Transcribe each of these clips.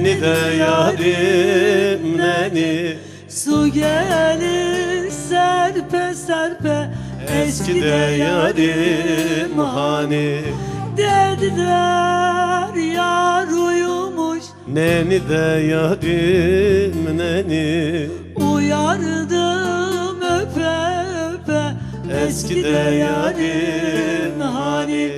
neni de yarim neni. Su gelir serpe serpe, Eski de yarim hani. dediler yar uyumuş. Neni de yarim neni. Uyardım öpe öpe, Eski de yarim hani.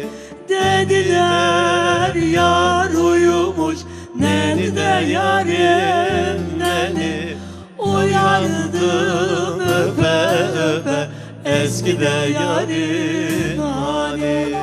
dediler yar uyumuş. Neni de yarim neni. Uyandım öpe öpe, Eski de yarim hani.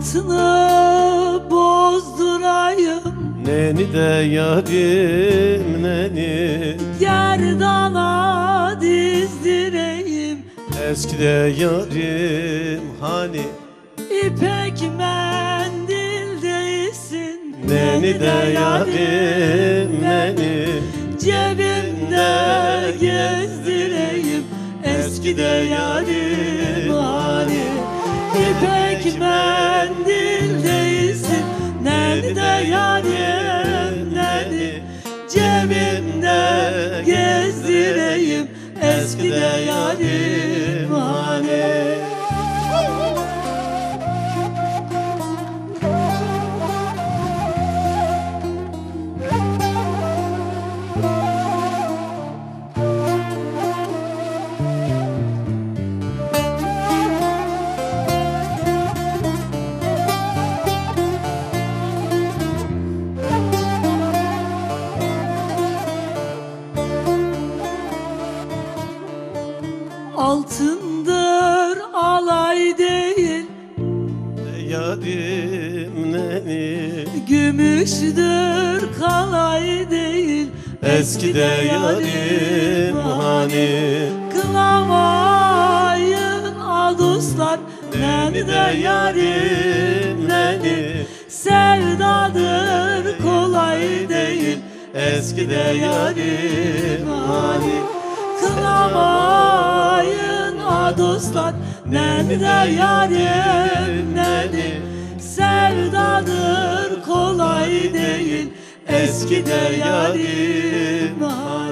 Altını bozdurayım, Neni de yarim neni. gerdana dizdireyim. Eski de yarim hani. İpek mendil değilsin, Neni de yarim neni. cebimde gezdireyim. Eski de yarim hani. İpek mendil değilsin, neni de yarim neni. Cebimde gezdireyim. Eski de yarim hani. Altındır alay değil, Yarim neni. gümüştür kalay değil. Eski de yarim hani. Kılamayın aduslar, neni de yarim neni. Sevdadır kolay değil. Eski de yarim hani. Kılamayın aduslar, neni de yarim neni. Sevdadır kolay değil. Eski de yarim hani.